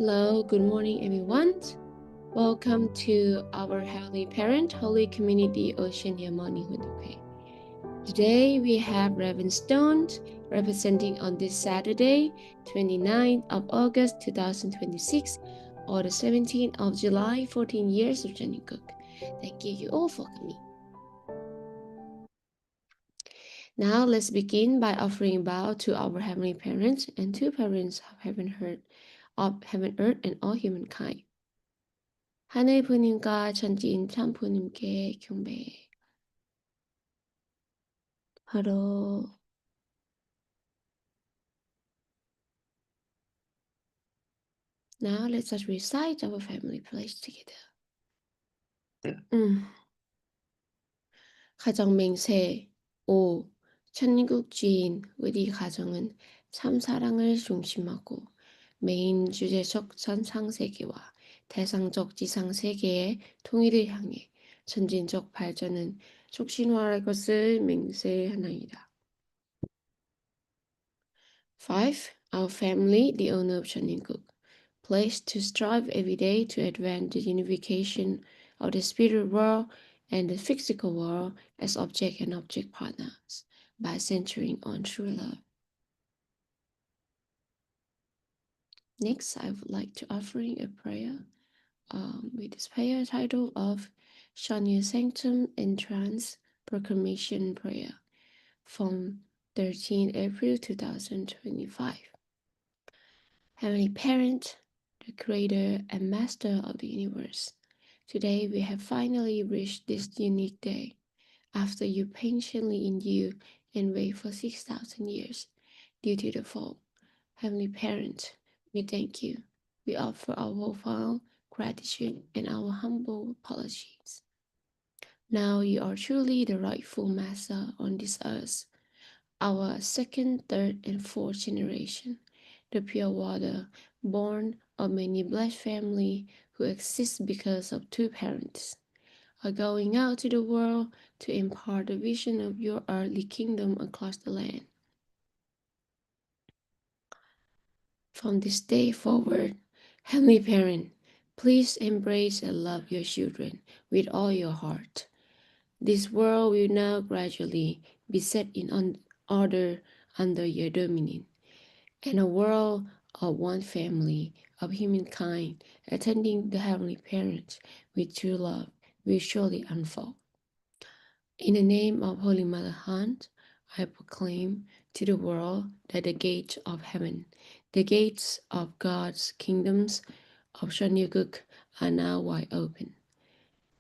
Hello, good morning, everyone. Welcome to our Heavenly Parent Holy Community Oceania Morning with Pray. Today we have Reverend Stone representing on this Saturday, 29th of August 2026, or the 17th of July, 14 years of Johnny Cook. Thank you all for coming. Now let's begin by offering a bow to our Heavenly Parents and to parents of heaven, earth, and all humankind. 하늘 부님과 전지인 참 부님께 경배. 바로 Now let us recite our family pledge together. 가정 맹세 5. 천국주인 우리 가정은 참 사랑을 중심하고 메인 주제적 선상세계와 대상적 지상세계의 통일을 향해 전진적 발전은 촉진화할 것을 맹세하나이다. 5. Our family, the owner of Chaninguk, pledged to strive every day to advance the unification of the spirit world and the physical world as object and object partners by centering on true love. Next, I would like to offering a prayer with this prayer title of Shania Sanctum Entrance Proclamation Prayer from 13 April 2025. Heavenly Parent, the Creator and Master of the universe, today we have finally reached this unique day. After you patiently endure and wait for 6,000 years due to the fall, Heavenly Parent, we thank you. We offer our profound gratitude and our humble apologies. Now you are truly the rightful master on this earth, our second, third, and fourth generation, the pure water, born of many blessed family who exist because of two parents, are going out to the world to impart the vision of your earthly kingdom across the land. From this day forward, Heavenly Parent, please embrace and love your children with all your heart. This world will now gradually be set in order under your dominion, and a world of one family of humankind attending the Heavenly Parent with true love will surely unfold. In the name of Holy Mother Hunt, I proclaim to the world that the gates of heaven, the gates of God's kingdoms of Shanyuguk are now wide open.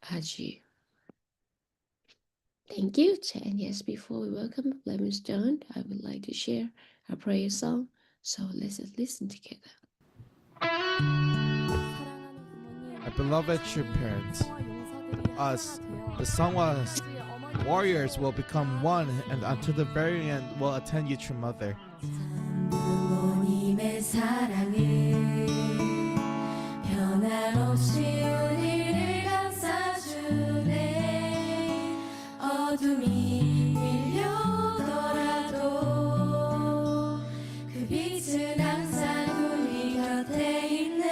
Adieu. Thank you. And yes, before we welcome Reverend Stone, I would like to share a prayer song. So let's listen together. Our beloved true parents, us, the Sangwon warriors, will become one, and until the very end will attend you, true mother. 부모님의 사랑은 변함없이 우리를 감싸주네. 어둠이 밀려오더라도 그 빛은 항상 우리 곁에 있네.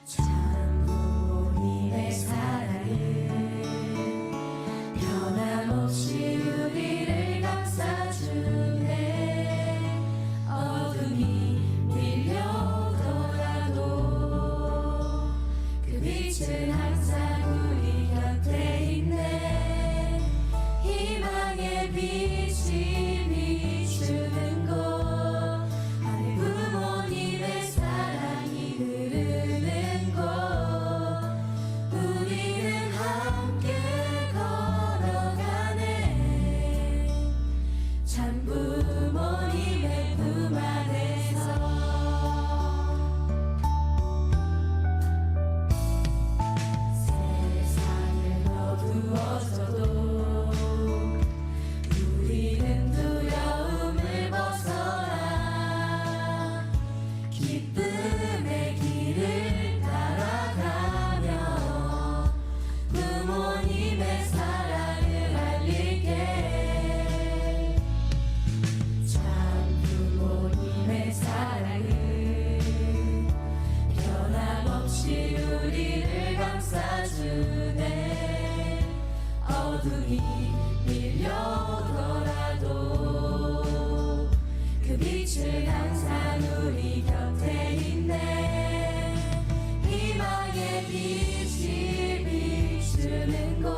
참 부모님의 사랑은 변함없이 우리를 감싸주네. 어둠이 밀려오더라도 그 빛은 항상 우리 곁에 있네. 어둠이 밀려오더라도 그 빛은 항상 우리 곁에 있네. 희망의 빛이 비추는 곳,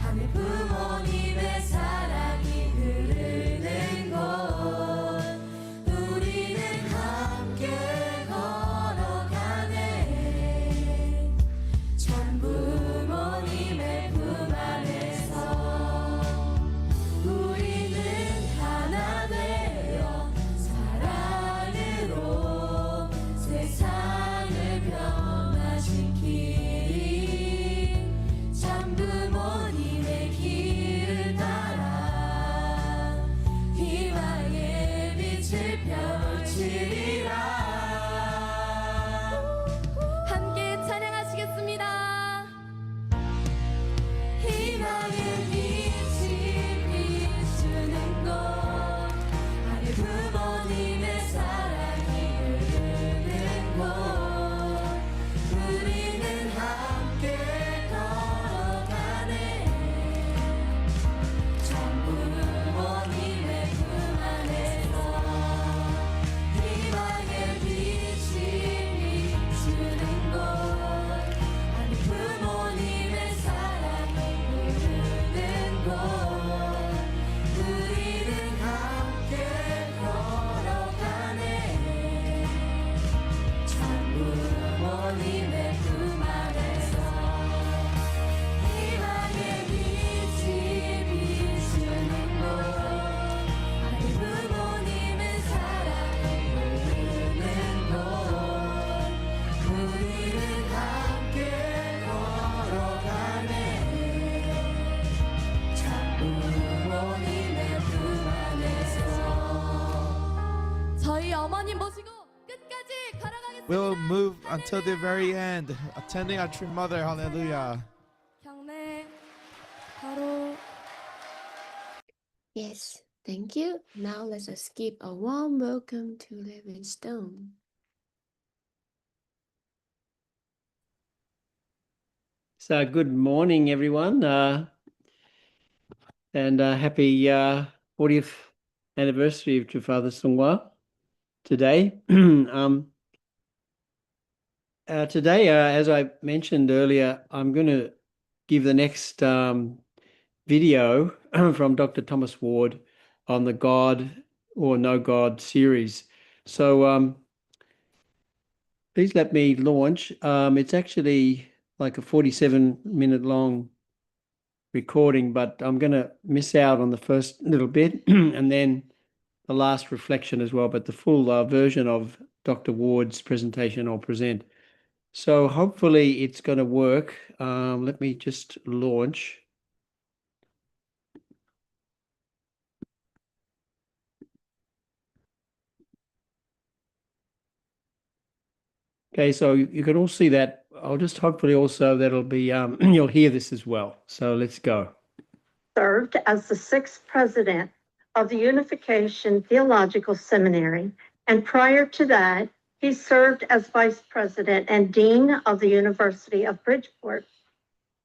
하늘 부모님의 사랑이 흐르는 곳, 우리는 함께 걸어가네. 참 부모님의 품 안에서 우리는 하나 되어 사랑으로 세상을 변화시키리. 참 부모님의 길을 따라 희망의 빛을 펼치리라. 함께 찬양하시겠습니다. 희망의 빛이 비추는 곳, 하늘 부모님의 사랑이 흐르는 곳, 우리는 함께 걸어가네. 참 부모님의 품 안에서 희망의 빛이 비추는 곳, 하늘 부모님의 사랑이 흐르는 곳, 우리는 함께 걸어가네. 참 부모님의 품 안에서 희망의 빛이 비추는 곳, 하늘 부모님의 사랑이 흐르는 곳, 우리는 함께 걸어가네. 참 부모님의 품 안에서 저희 어머님 모시고 끝까지 걸어가겠습니다. We'll move until the very end, attending our true mother. Hallelujah. 경례 바로 Yes, thank you. Now let us give a warm welcome to Livingstone. So good morning, everyone, and happy 40th anniversary to Father Sungwa today. Today, as I mentioned earlier, I'm going to give the next video from Dr. Thomas Ward on the God or No God series. So please let me launch. It's actually like a 47-minute long recording, but I'm going to miss out on the first little bit and then the last reflection as well, but the full version of Dr. Ward's presentation I'll present. So hopefully it's going to work. Let me just launch. Okay, so you can all see that. I'll just hopefully also that'll be, you'll hear this as well. So let's go. Served as the sixth president of the Unification Theological Seminary, and prior to that, he served as vice president and dean of the University of Bridgeport.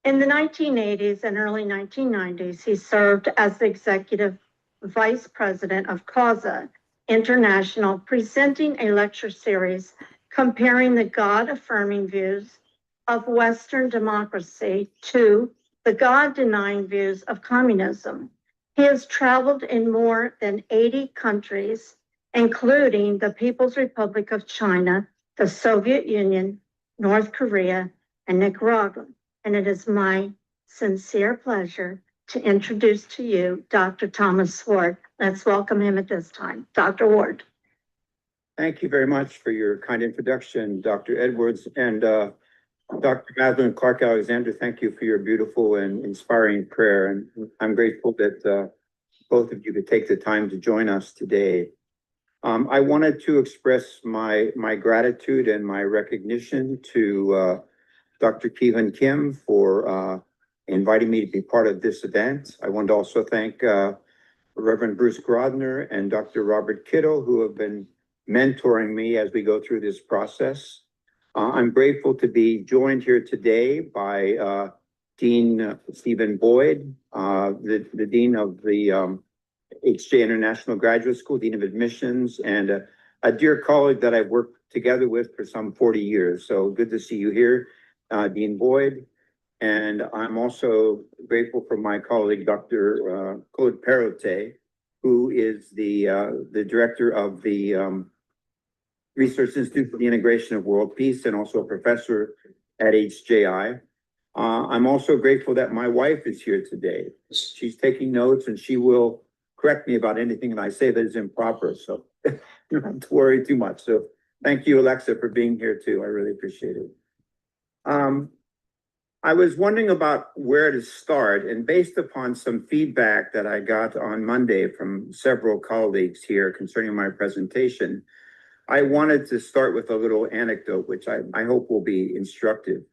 In the 1980s and early 1990s, he served as the executive vice president of CAUSA International, presenting a lecture series comparing the God-affirming views of Western democracy to the God-denying views of communism. He has traveled in more than 80 countries, including the People's Republic of China, the Soviet Union, North Korea, and Nicaragua. And it is my sincere pleasure to introduce to you Dr. Thomas Ward. Let's welcome him at this time. Dr. Ward. Thank you very much for your kind introduction, Dr. Edwards, and Dr. Madeline Clark-Alexander. Thank you for your beautiful and inspiring prayer. And I'm grateful that both of you could take the time to join us today. I wanted to express my gratitude and my recognition to Dr. Ki-Hun Kim for inviting me to be part of this event. I want to also thank Reverend Bruce Grodner and Dr. Robert Kittle, who have been mentoring me as we go through this process. I'm grateful to be joined here today by Dean Stephen Boyd, the Dean of the HJ International Graduate School, Dean of Admissions, and a dear colleague that I've worked together with for some 40 years. So good to see you here, Dean Boyd. And I'm also grateful for my colleague, Dr. Claude Perrotet, who is the director of the Research Institute for the Integration of World Peace and also a professor at HJI. I'm also grateful that my wife is here today. She's taking notes and she will correct me about anything that I say that is improper. So you don't have to worry too much. So thank you, Alexa, for being here too. I really appreciate it. I was wondering about where to start, and based upon some feedback that I got on Monday from several colleagues here concerning my presentation, I wanted to start with a little anecdote, which I hope will be instructive.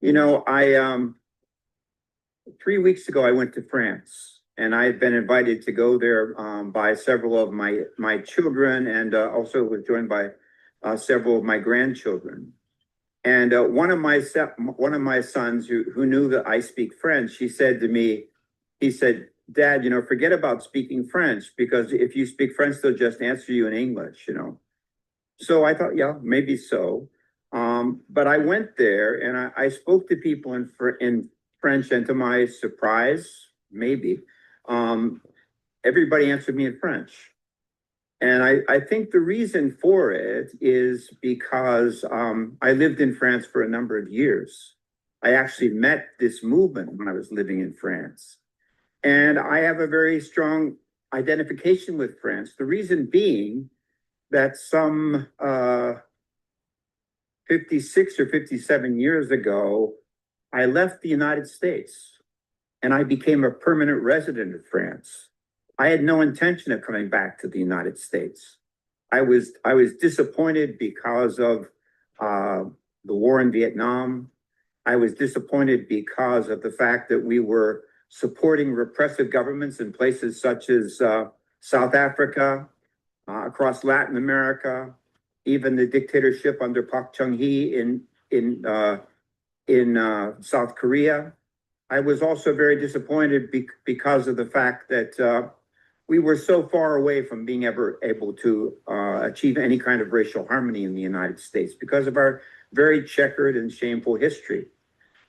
You know, 3 weeks ago, I went to France, and I had been invited to go there by several of my children, and also was joined by several of my grandchildren. And one of my sons who knew that I speak French, he said to me, he said, "Dad, you know, forget about speaking French, because if you speak French, they'll just answer you in English, you know." So I thought, yeah, maybe so. But I went there and I spoke to people in French, and to my surprise, maybe, everybody answered me in French. And I think the reason for it is because I lived in France for a number of years. I actually met this movement when I was living in France. And I have a very strong identification with France. The reason being that some 56 or 57 years ago, I left the United States and I became a permanent resident of France. I had no intention of coming back to the United States. I was disappointed because of the war in Vietnam. I was disappointed because of the fact that we were supporting repressive governments in places such as South Africa, across Latin America, even the dictatorship under Park Chung-hee in South Korea. I was also very disappointed because of the fact that we were so far away from being ever able to achieve any kind of racial harmony in the United States because of our very checkered and shameful history.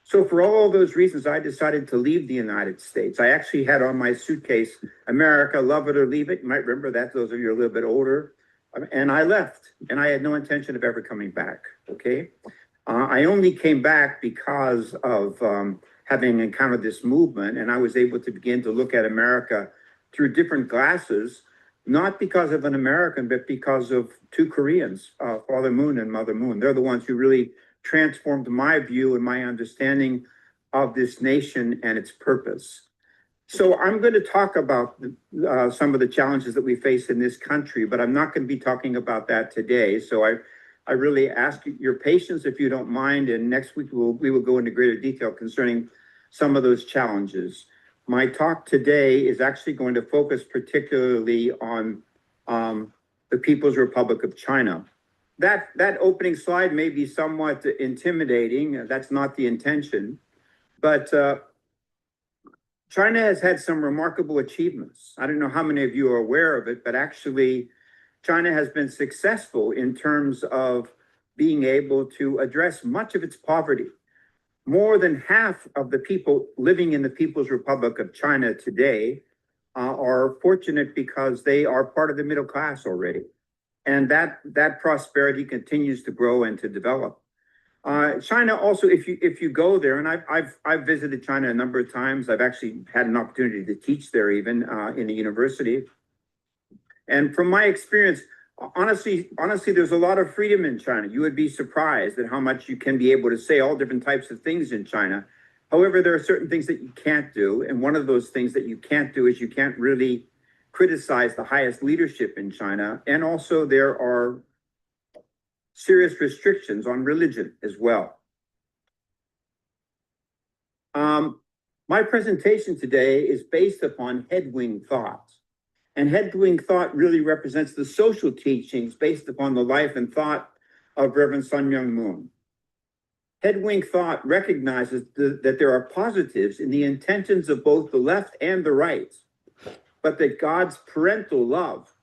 So for all those reasons, I decided to leave the United States. I actually had on my suitcase, "America, love it or leave it." You might remember that, those of you who are a little bit older. And I left, and I had no intention of ever coming back, okay? I only came back because of having encountered this movement, and I was able to begin to look at America through different glasses, not because of an American, but because of two Koreans, Father Moon and Mother Moon. They're the ones who really transformed my view and my understanding of this nation and its purpose. So I'm going to talk about some of the challenges that we face in this country, but I'm not going to be talking about that today. So I really ask your patience if you don't mind, and next week we will go into greater detail concerning some of those challenges. My talk today is actually going to focus particularly on the People's Republic of China. That opening slide may be somewhat intimidating. That's not the intention, but China has had some remarkable achievements. I don't know how many of you are aware of it, but actually China has been successful in terms of being able to address much of its poverty. More than half of the people living in the People's Republic of China today are fortunate because they are part of the middle class already. And that prosperity continues to grow and to develop. China also, if you go there, and I've visited China a number of times. I've actually had an opportunity to teach there even in a university. And from my experience, honestly, there's a lot of freedom in China. You would be surprised at how much you can be able to say all different types of things in China. However, there are certain things that you can't do. And one of those things that you can't do is you can't really criticize the highest leadership in China. And also there are serious restrictions on religion as well. My presentation today is based upon head-wing thought. And head-wing thought really represents the social teachings based upon the life and thought of Reverend Sun Myung Moon. Headwing thought recognizes that there are positives in the intentions of both the left and the right, but that God's parental love,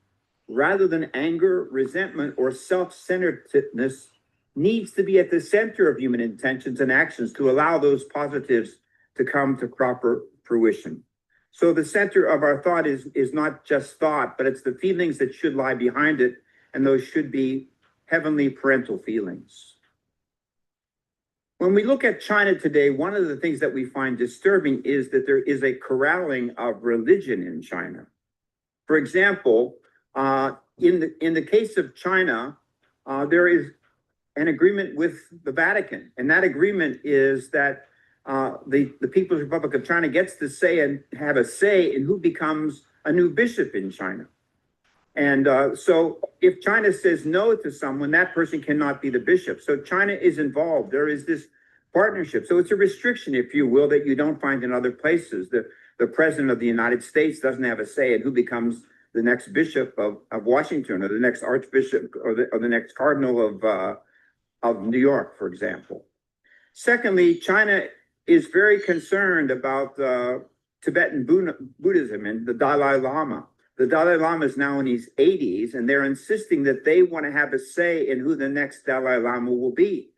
rather than anger, resentment, or self-centeredness, needs to be at the center of human intentions and actions to allow those positives to come to proper fruition. So the center of our thought is not just thought, but it's the feelings that should lie behind it, and those should be heavenly parental feelings. When we look at China today, one of the things that we find disturbing is that there is a corralling of religion in China. For example, in the case of China, there is an agreement with the Vatican, and that agreement is that the People's Republic of China gets to say and have a say in who becomes a new bishop in China. And so if China says no to someone, that person cannot be the bishop. So China is involved. There is this partnership. So it's a restriction, if you will, that you don't find in other places. The president of the United States doesn't have a say in who becomes the next bishop of Washington, or the next archbishop, or the next cardinal of New York, for example. Secondly, China is very concerned about Tibetan Buddhism and the Dalai Lama. The Dalai Lama is now in his 80s, and they're insisting that they want to have a say in who the next Dalai Lama will be.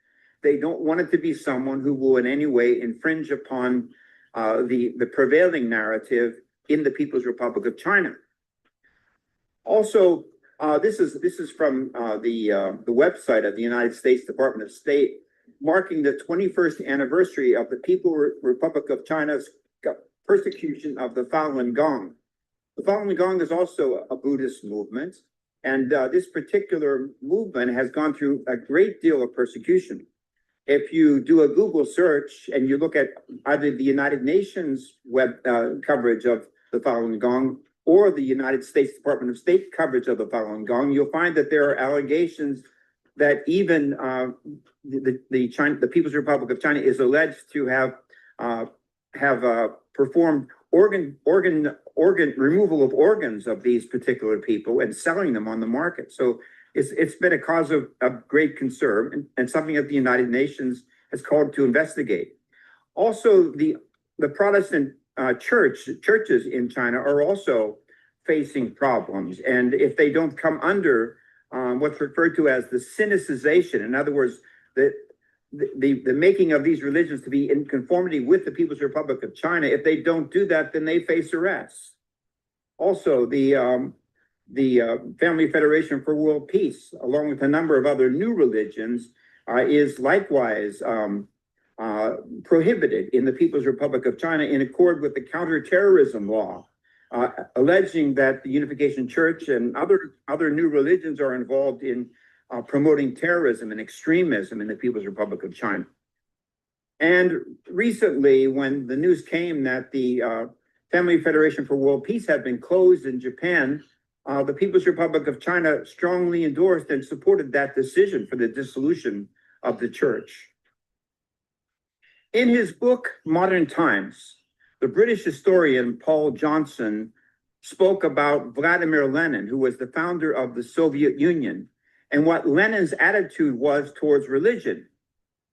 They don't want it to be someone who will in any way infringe upon the prevailing narrative in the People's Republic of China. Also, this is from the website of the United States Department of State, marking the 21st anniversary of the People's Republic of China's persecution of the Falun Gong. The Falun Gong is also a Buddhist movement, and this particular movement has gone through a great deal of persecution. If you do a Google search and you look at either the United Nations web coverage of the Falun Gong or the United States Department of State coverage of the Falun Gong, you'll find that there are allegations that even the People's Republic of China is alleged to have performed organ removal of organs of these particular people and selling them on the market. So it's been a cause of great concern, and something that the United Nations has called to investigate. Also, the Protestant churches in China are also facing problems, and if they don't come under what's referred to as the sinicization, in other words, the making of these religions to be in conformity with the People's Republic of China, if they don't do that, then they face arrest. Also, the Family Federation for World Peace, along with a number of other new religions, is likewise prohibited in the People's Republic of China in accord with the counterterrorism law, alleging that the Unification Church and other new religions are involved in promoting terrorism and extremism in the People's Republic of China. And recently, when the news came that the Family Federation for World Peace had been closed in Japan, the People's Republic of China strongly endorsed and supported that decision for the dissolution of the church. In his book, Modern Times, the British historian Paul Johnson spoke about Vladimir Lenin, who was the founder of the Soviet Union, and what Lenin's attitude was towards religion.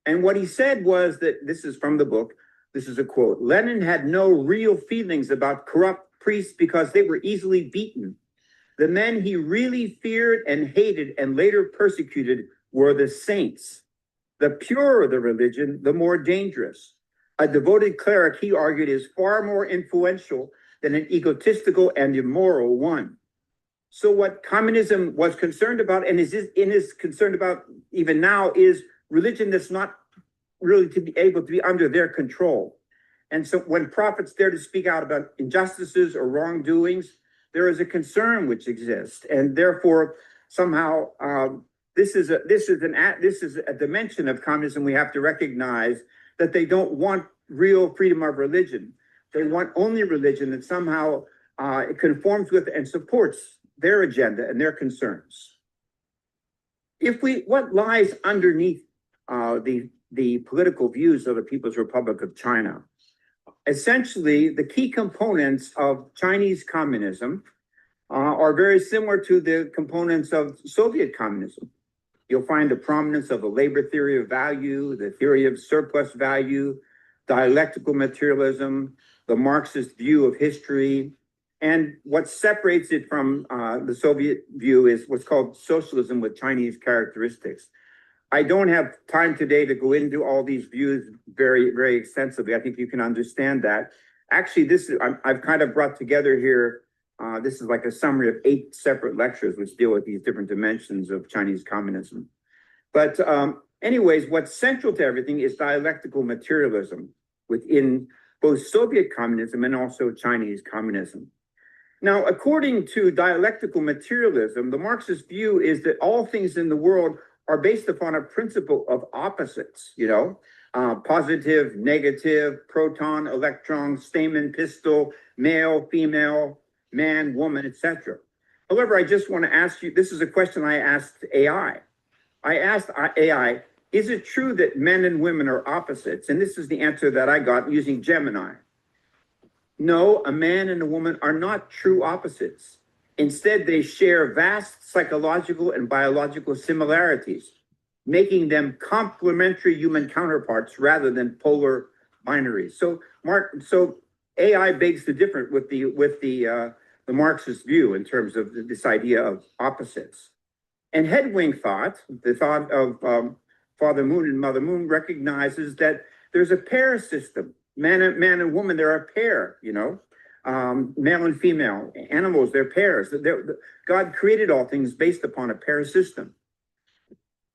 And what he said was that, this is from the book, this is a quote, Lenin had no real feelings about corrupt priests because they were easily beaten. The men he really feared and hated and later persecuted were the saints. The purer the religion, the more dangerous. A devoted cleric, he argued, is far more influential than an egotistical and immoral one. So what communism was concerned about, and is concerned about even now, is religion that's not really to be able to be under their control. And so when prophets dare to speak out about injustices or wrongdoings, there is a concern which exists, and therefore somehow this is a dimension of communism we have to recognize, that they don't want real freedom of religion. They want only religion that somehow conforms with and supports their agenda and their concerns. What lies underneath the political views of the People's Republic of China? Essentially, the key components of Chinese communism are very similar to the components of Soviet communism. You'll find the prominence of the labor theory of value, the theory of surplus value, dialectical materialism, the Marxist view of history. And what separates it from the Soviet view is what's called socialism with Chinese characteristics. I don't have time today to go into all these views very, very extensively. I think you can understand that. Actually, I've kind of brought together here, this is like a summary of 8 separate lectures which deal with these different dimensions of Chinese communism. But anyways, what's central to everything is dialectical materialism within both Soviet communism and also Chinese communism. Now, according to dialectical materialism, the Marxist view is that all things in the world are based upon a principle of opposites, positive, negative, proton, electron, stamen, pistil, male, female, man, woman, etc. However, I just want to ask you, this is a question I asked AI. I asked AI, is it true that men and women are opposites? And this is the answer that I got using Gemini. No, a man and a woman are not true opposites. Instead, they share vast psychological and biological similarities, making them complementary human counterparts rather than polar binaries. So AI begs to differ with the Marxist view in terms of this idea of opposites. And headwing thought, the thought of Father Moon and Mother Moon, recognizes that there's a pair system. Man and woman, they're a pair, male and female. Animals, they're pairs. God created all things based upon a pair system.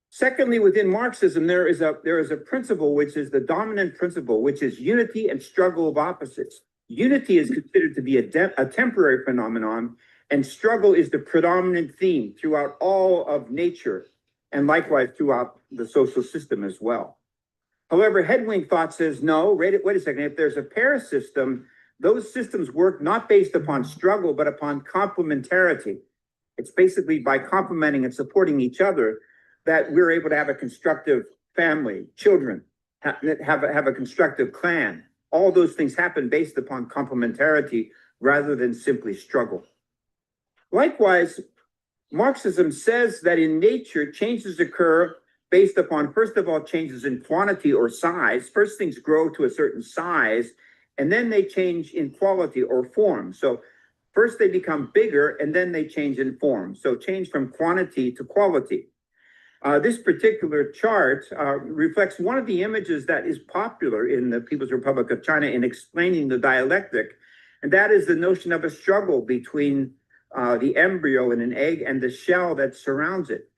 Secondly, within Marxism, there is a principle which is the dominant principle, which is unity and struggle of opposites. Unity is considered to be a temporary phenomenon, and struggle is the predominant theme throughout all of nature, and likewise throughout the social system as well. However, headwing thought says, no, wait a second, if there's a pair system, those systems work not based upon struggle, but upon complementarity. It's basically by complementing and supporting each other that we're able to have a constructive family, children, have a constructive clan. All those things happen based upon complementarity rather than simply struggle. Likewise, Marxism says that in nature, changes occur based upon, first of all, changes in quantity or size. First, things grow to a certain size, and then they change in quality or form. So first they become bigger, and then they change in form. So change from quantity to quality. This particular chart reflects one of the images that is popular in the People's Republic of China in explaining the dialectic, and that is the notion of a struggle between the embryo in an egg and the shell that surrounds it.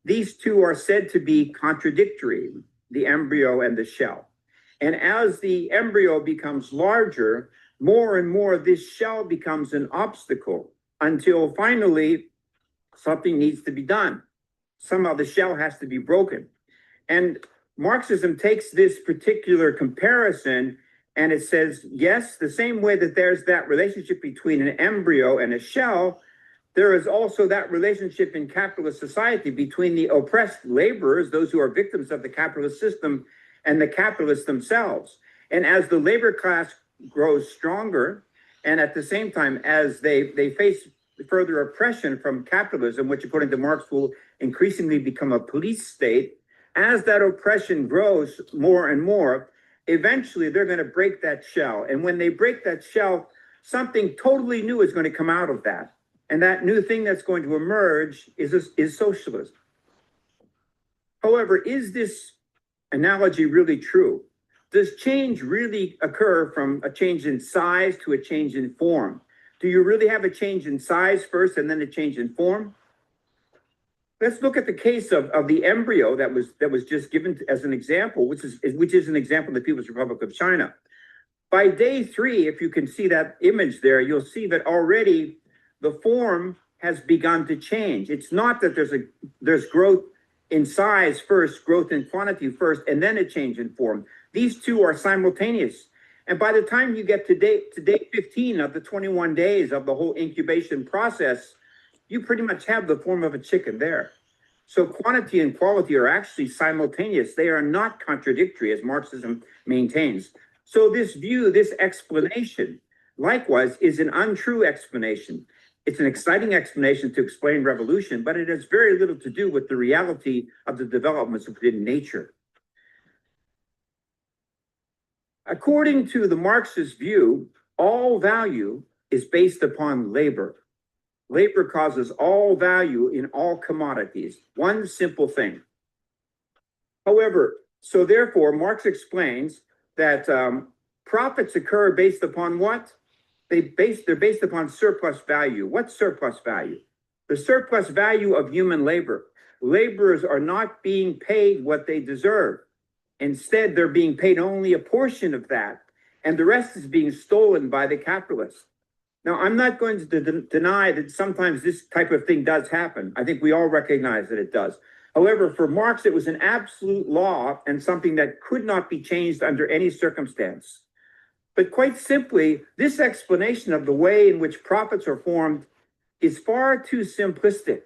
These two are said to be contradictory, the embryo and the shell. And as the embryo becomes larger, more and more this shell becomes an obstacle until finally something needs to be done. Somehow the shell has to be broken. And Marxism takes this particular comparison and it says, yes, the same way that there's that relationship between an embryo and a shell, there is also that relationship in capitalist society between the oppressed laborers, those who are victims of the capitalist system, and the capitalists themselves. And as the labor class grows stronger, and at the same time as they face further oppression from capitalism, which according to Marx will increasingly become a police state, as that oppression grows more and more, eventually they're going to break that shell. And when they break that shell, something totally new is going to come out of that. And that new thing that's going to emerge is socialism. However, is this analogy really true? Does change really occur from a change in size to a change in form? Do you really have a change in size first and then a change in form? Let's look at the case of the embryo that was just given as an example, which is an example of the People's Republic of China. By day 3, if you can see that image there, you'll see that already the form has begun to change. It's not that there's growth in size first, growth in quantity first, and then a change in form. These two are simultaneous. And by the time you get to day 15 of the 21 days of the whole incubation process, you pretty much have the form of a chicken there. So quantity and quality are actually simultaneous. They are not contradictory, as Marxism maintains. So this view, this explanation, likewise, is an untrue explanation. It's an exciting explanation to explain revolution, but it has very little to do with the reality of the developments within nature. According to the Marxist view, all value is based upon labor. Labor causes all value in all commodities. One simple thing. However, so therefore, Marx explains that profits occur based upon what? They're based upon surplus value. What's surplus value? The surplus value of human labor. Laborers are not being paid what they deserve. Instead, they're being paid only a portion of that, and the rest is being stolen by the capitalists. Now, I'm not going to deny that sometimes this type of thing does happen. I think we all recognize that it does. However, for Marx, it was an absolute law and something that could not be changed under any circumstance. But quite simply, this explanation of the way in which profits are formed is far too simplistic.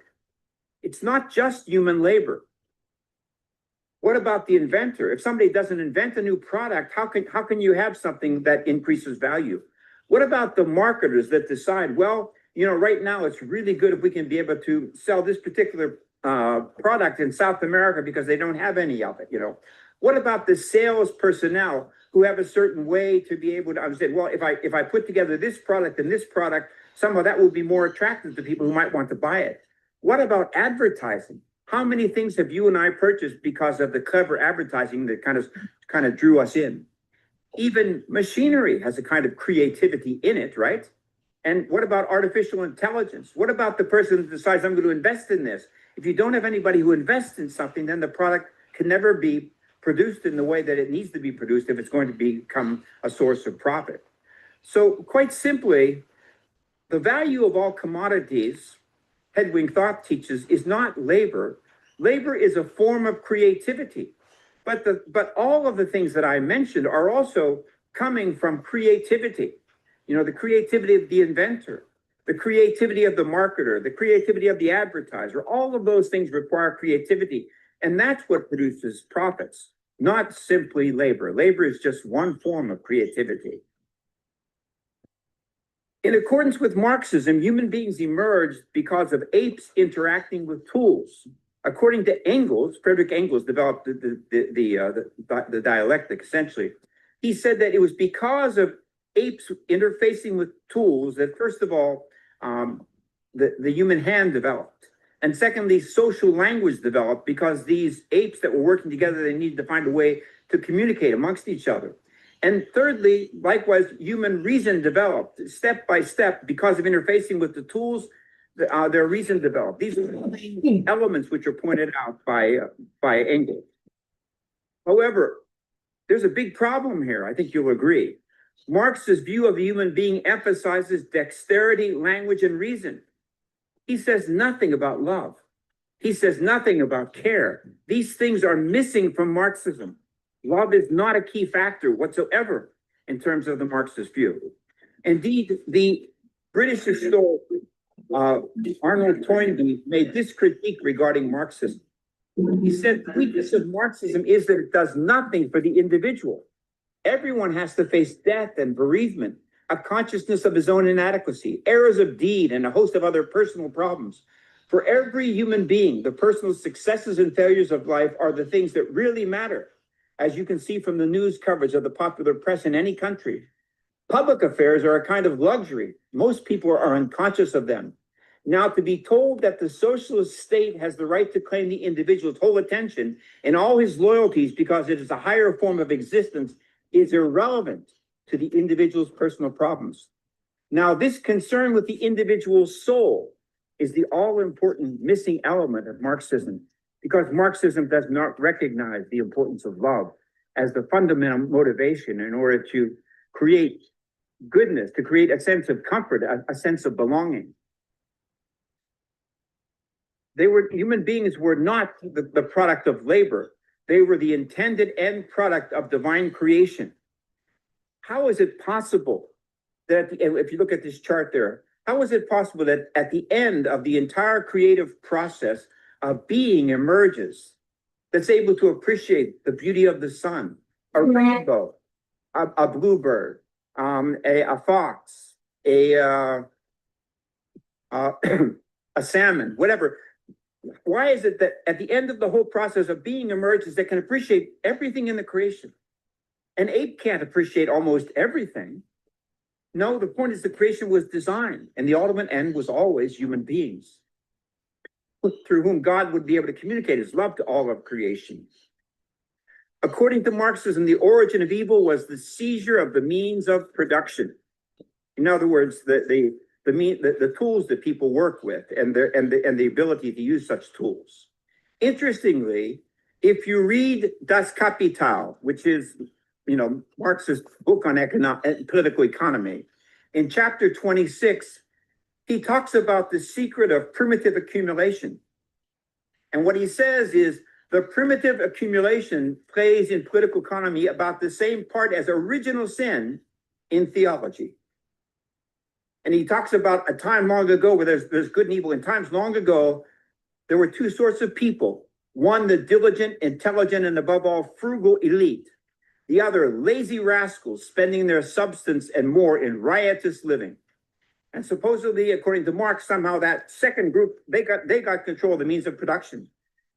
It's not just human labor. What about the inventor? If somebody doesn't invent a new product, how can you have something that increases value? What about the marketers that decide, well, you know, right now it's really good if we can be able to sell this particular product in South America because they don't have any of it, you know? What about the sales personnel who have a certain way to be able to understand, well, if I put together this product and this product, somehow that will be more attractive to people who might want to buy it. What about advertising? How many things have you and I purchased because of the clever advertising that kind of drew us in? Even machinery has a kind of creativity in it, right? And what about artificial intelligence? What about the person that decides I'm going to invest in this? If you don't have anybody who invests in something, then the product can never be produced in the way that it needs to be produced if it's going to become a source of profit. So quite simply, the value of all commodities, Hedwig Thought teaches, is not labor. Labor is a form of creativity. But all of the things that I mentioned are also coming from creativity. You know, the creativity of the inventor, the creativity of the marketer, the creativity of the advertiser, all of those things require creativity. And that's what produces profits, not simply labor. Labor is just one form of creativity. In accordance with Marxism, human beings emerged because of apes interacting with tools. According to Engels, Friedrich Engels developed the dialectic, essentially. He said that it was because of apes interfacing with tools that, first of all, the human hand developed. And secondly, social language developed because these apes that were working together, they needed to find a way to communicate amongst each other. And thirdly, likewise, human reason developed step by step because of interfacing with the tools. Their reason developed. These are the main elements which are pointed out by Engels. However, there's a big problem here. I think you'll agree. Marx's view of the human being emphasizes dexterity, language, and reason. He says nothing about love. He says nothing about care. These things are missing from Marxism. Love is not a key factor whatsoever in terms of the Marxist view. Indeed, the British historian Arnold Toynbee made this critique regarding Marxism. He said, the weakness of Marxism is that it does nothing for the individual. Everyone has to face death and bereavement, a consciousness of his own inadequacy, errors of deed, and a host of other personal problems. For every human being, the personal successes and failures of life are the things that really matter, as you can see from the news coverage of the popular press in any country. Public affairs are a kind of luxury. Most people are unconscious of them. Now, to be told that the socialist state has the right to claim the individual's whole attention and all his loyalties because it is a higher form of existence is irrelevant to the individual's personal problems. Now, this concern with the individual's soul is the all-important missing element of Marxism, because Marxism does not recognize the importance of love as the fundamental motivation in order to create goodness, to create a sense of comfort, a sense of belonging. Human beings were not the product of labor. They were the intended end product of divine creation. How is it possible that, if you look at this chart there, how is it possible that at the end of the entire creative process, a being emerges that's able to appreciate the beauty of the sun, a rainbow, a bluebird, a fox, a a salmon, whatever. Why is it that at the end of the whole process of being emerges that can appreciate everything in the creation? An ape can't appreciate almost everything. No, the point is the creation was designed, and the ultimate end was always human beings, through whom God would be able to communicate his love to all of creation. According to Marxism, the origin of evil was the seizure of the means of production. In other words, the tools that people work with and the ability to use such tools. Interestingly, if you read Das Kapital, which is Marx's book on political economy, in chapter 26, he talks about the secret of primitive accumulation. And what he says is the primitive accumulation plays in political economy about the same part as original sin in theology. And he talks about a time long ago where there's good and evil. In times long ago, there were two sorts of people. One, the diligent, intelligent, and above all, frugal elite. The other, lazy rascals spending their substance and more in riotous living. And supposedly, according to Marx, somehow that second group, they got control of the means of production.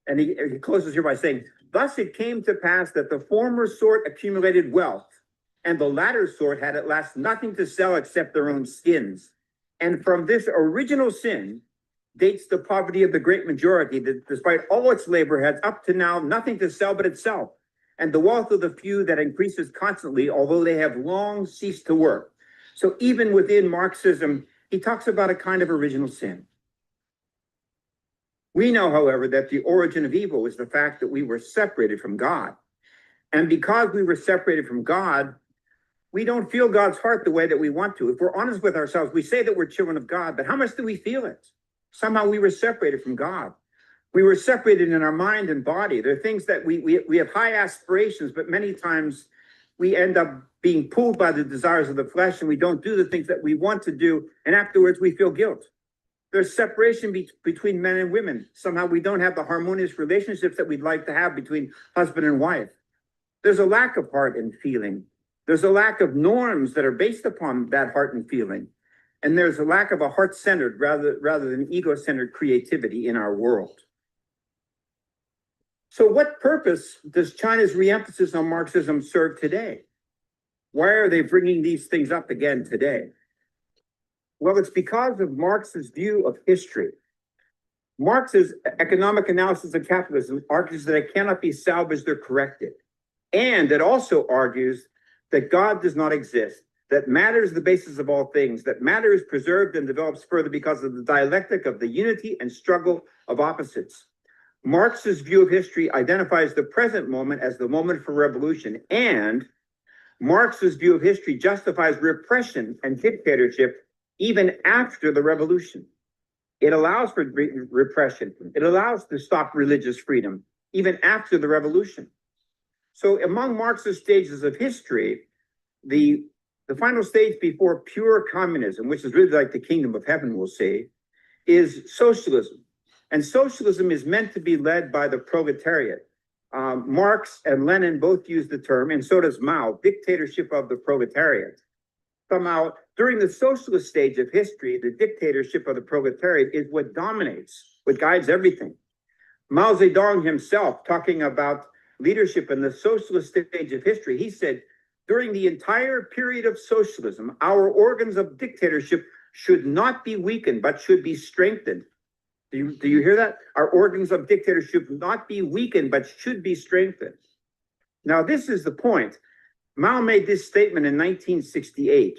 And he closes here by saying, thus it came to pass that the former sort accumulated wealth, and the latter sort had at last nothing to sell except their own skins. And from this original sin dates the poverty of the great majority that despite all its labor has up to now nothing to sell but itself, and the wealth of the few that increases constantly, although they have long ceased to work. So even within Marxism, he talks about a kind of original sin. We know, however, that the origin of evil is the fact that we were separated from God. And because we were separated from God, we don't feel God's heart the way that we want to. If we're honest with ourselves, we say that we're children of God, but how much do we feel it? Somehow we were separated from God. We were separated in our mind and body. There are things that we have high aspirations, but many times we end up being pulled by the desires of the flesh and we don't do the things that we want to do. And afterwards we feel guilt. There's separation between men and women. Somehow we don't have the harmonious relationships that we'd like to have between husband and wife. There's a lack of heart and feeling. There's a lack of norms that are based upon that heart and feeling. And there's a lack of a heart-centered rather than ego-centered creativity in our world. So what purpose does China's re-emphasis on Marxism serve today? Why are they bringing these things up again today? Well, it's because of Marx's view of history. Marx's economic analysis of capitalism argues that it cannot be salvaged or corrected. And it also argues that God does not exist, that matter is the basis of all things, that matter is preserved and develops further because of the dialectic of the unity and struggle of opposites. Marx's view of history identifies the present moment as the moment for revolution, and Marx's view of history justifies repression and dictatorship even after the revolution. It allows for repression. It allows to stop religious freedom even after the revolution. So among Marx's stages of history, the final stage before pure communism, which is really like the kingdom of heaven, we'll say, is socialism. And socialism is meant to be led by the proletariat. Marx and Lenin both use the term, and so does Mao, dictatorship of the proletariat. Somehow, during the socialist stage of history, the dictatorship of the proletariat is what dominates, what guides everything. Mao Zedong himself, talking about leadership in the socialist stage of history, he said, during the entire period of socialism, our organs of dictatorship should not be weakened, but should be strengthened. Do you hear that? Our organs of dictatorship should not be weakened, but should be strengthened. Now, this is the point. Mao made this statement in 1968.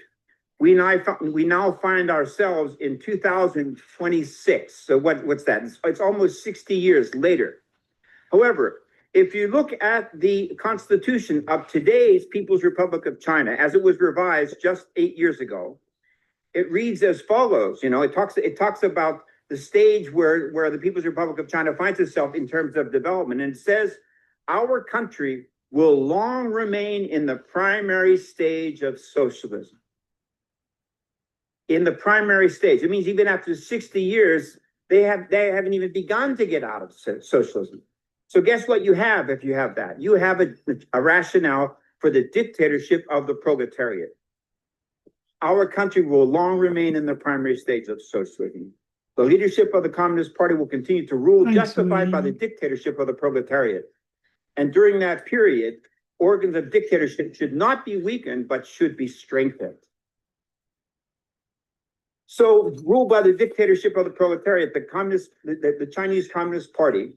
We now find ourselves in 2026. So what's that? It's almost 60 years later. However, if you look at the constitution of today's People's Republic of China, as it was revised just 8 years ago, it reads as follows. It talks about the stage where the People's Republic of China finds itself in terms of development. And it says, our country will long remain in the primary stage of socialism. In the primary stage. It means even after 60 years, they haven't even begun to get out of socialism. So guess what you have if you have that? You have a rationale for the dictatorship of the proletariat. Our country will long remain in the primary stage of socialism. The leadership of the Communist Party will continue to rule, Thanks, justified by the William. dictatorship of the proletariat. And during that period, organs of dictatorship should not be weakened, but should be strengthened. So, ruled by the dictatorship of the proletariat, the Chinese Communist Party,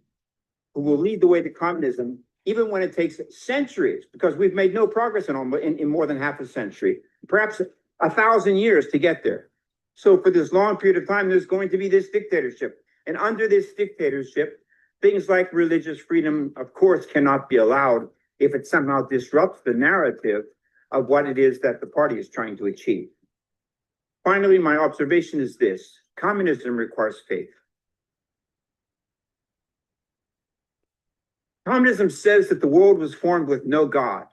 who will lead the way to communism, even when it takes centuries, because we've made no progress in more than half a century, perhaps 1,000 years to get there. So for this long period of time, there's going to be this dictatorship. And under this dictatorship, things like religious freedom, of course, cannot be allowed if it somehow disrupts the narrative of what it is that the party is trying to achieve. Finally, my observation is this: communism requires faith. Communism says that the world was formed with no God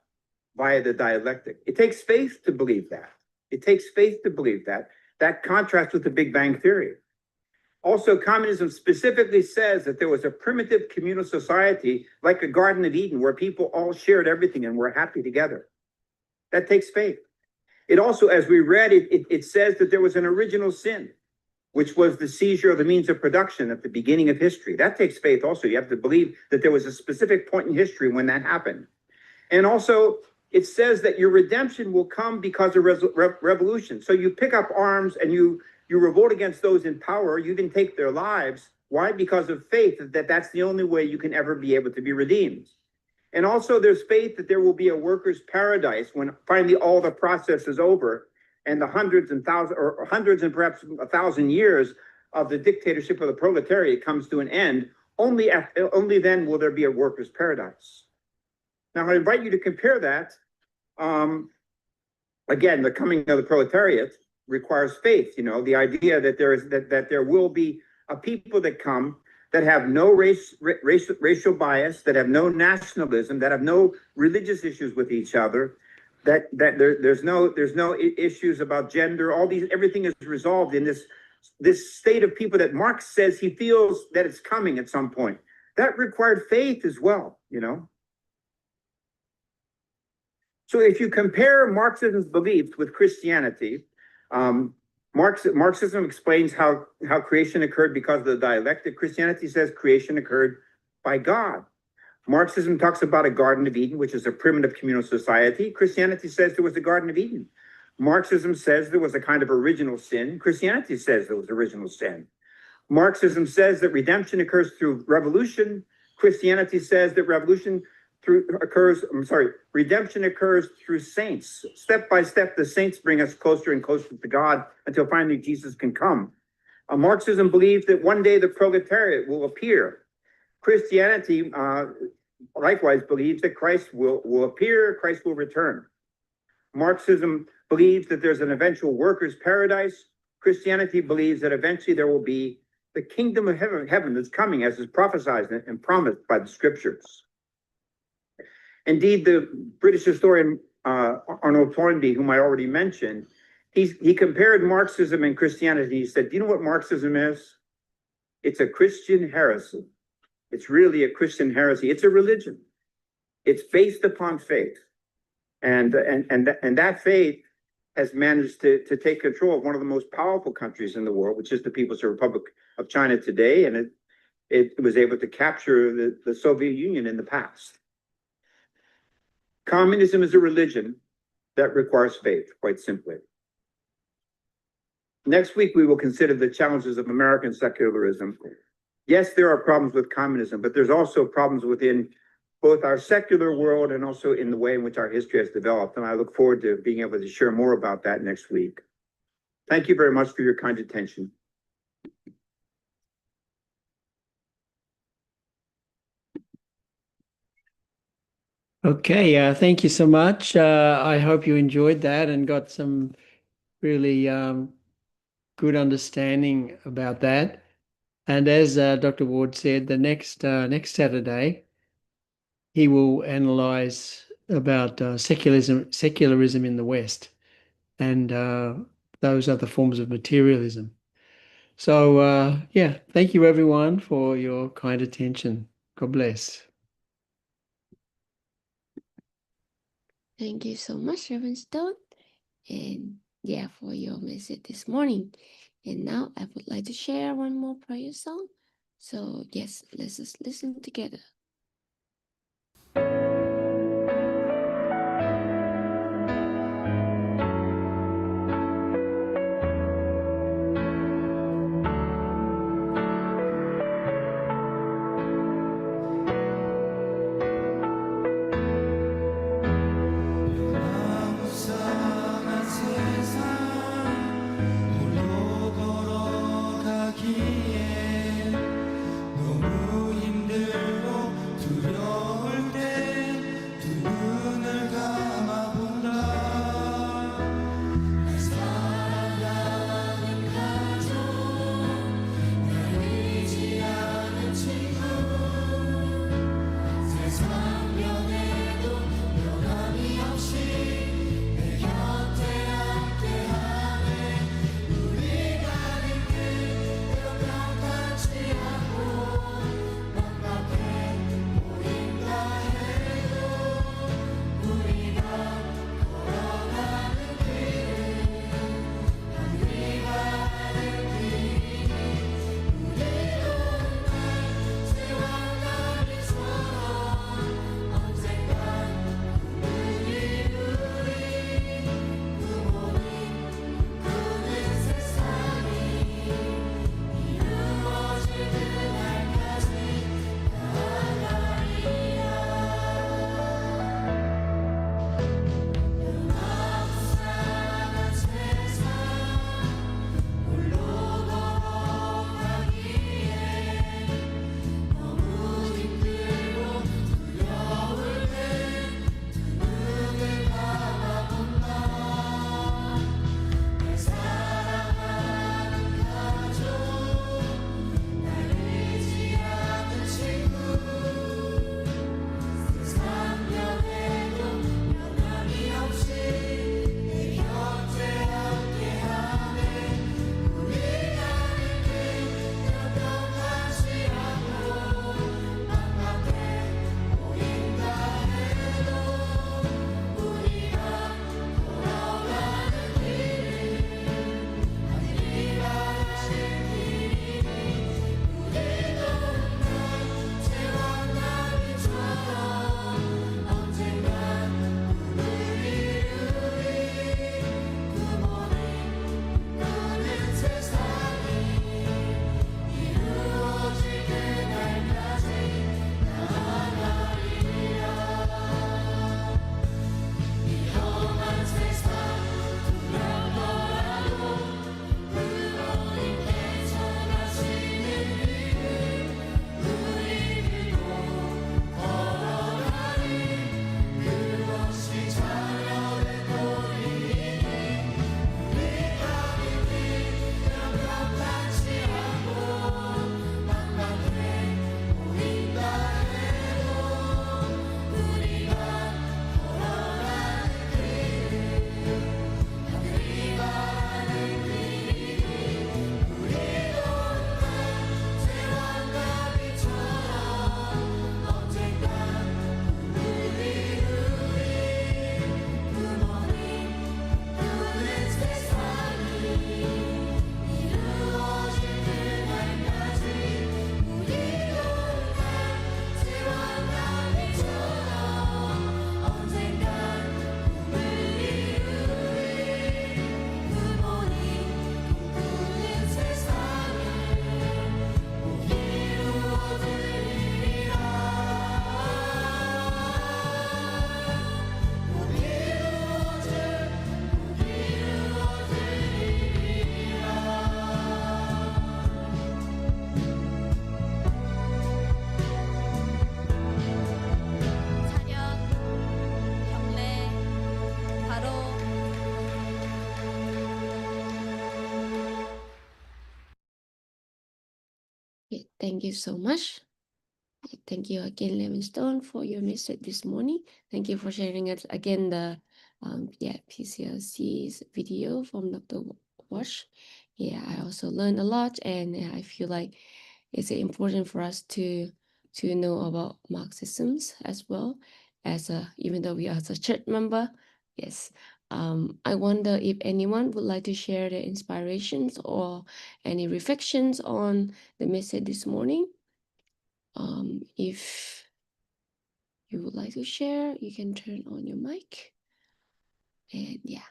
via the dialectic. It takes faith to believe that. It takes faith to believe that. That contrasts with the Big Bang Theory. Also, communism specifically says that there was a primitive communal society like a Garden of Eden where people all shared everything and were happy together. That takes faith. It also, as we read, it says that there was an original sin, which was the seizure of the means of production at the beginning of history. That takes faith also. You have to believe that there was a specific point in history when that happened. And also, it says that your redemption will come because of revolution. So you pick up arms and you revolt against those in power. You even take their lives. Why? Because of faith that that's the only way you can ever be able to be redeemed. And also there's faith that there will be a worker's paradise when finally all the process is over and the hundreds and perhaps 1,000 years of the dictatorship of the proletariat comes to an end. Only then will there be a worker's paradise. Now, I invite you to compare that. Again, the coming of the proletariat requires faith. You know, the idea that there will be a people that come that have no racial bias, that have no nationalism, that have no religious issues with each other, that there's no issues about gender. Everything is resolved in this state of people that Marx says he feels that it's coming at some point. That required faith as well, you know. So if you compare Marxism's beliefs with Christianity, Marxism explains how creation occurred because of the dialectic. Christianity says creation occurred by God. Marxism talks about a Garden of Eden, which is a primitive communal society. Christianity says there was a Garden of Eden. Marxism says there was a kind of original sin. Christianity says there was original sin. Marxism says that redemption occurs through revolution. Christianity says that redemption occurs through saints. Step by step, the saints bring us closer and closer to God until finally Jesus can come. Marxism believes that one day the proletariat will appear. Christianity likewise believes that Christ will appear, Christ will return. Marxism believes that there's an eventual workers' paradise. Christianity believes that eventually there will be the kingdom of heaven that's coming, as is prophesied and promised by the scriptures. Indeed, the British historian Arnold Toynbee, whom I already mentioned, he compared Marxism and Christianity. He said, do you know what Marxism is? It's a Christian heresy. It's really a Christian heresy. It's a religion. It's based upon faith. And that faith has managed to take control of one of the most powerful countries in the world, which is the People's Republic of China today. And it was able to capture the Soviet Union in the past. Communism is a religion that requires faith, quite simply. Next week, we will consider the challenges of American secularism. Yes, there are problems with communism, but there's also problems within both our secular world and also in the way in which our history has developed. And I look forward to being able to share more about that next week. Thank you very much for your kind attention. Okay, thank you so much. I hope you enjoyed that and got some really good understanding about that. And as Dr. Ward said, the next Saturday, he will analyze about secularism in the West and those other forms of materialism. So, yeah, thank you everyone for your kind attention. God bless. Thank you so much, Reverend Stone. And for your message this morning. And now I would like to share one more prayer song. So yes, let's just listen together. Okay, thank you so much. Thank you again, Livingstone, for your message this morning. Thank you for sharing it again the PCLC's video from Dr. Wash. Yeah, I also learned a lot, and I feel like it's important for us to know about Marxisms as well as even though we are a church member. Yes, I wonder if anyone would like to share their inspirations or any reflections on the message this morning. If you would like to share, you can turn on your mic. And yeah.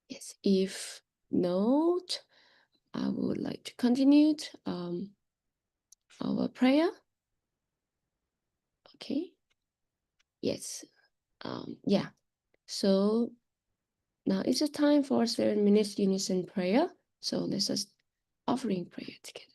Yes, if not, I would like to continue our prayer. Okay. Yes. Yeah. So now it's a time for 7 minutes unison prayer. So let's just offering prayer together.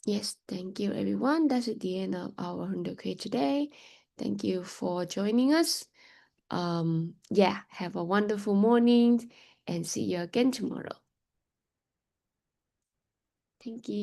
Yes, thank you everyone. That's at the end of our Hundoke today. Thank you for joining us. Yeah, have a wonderful morning and see you again tomorrow. Thank you.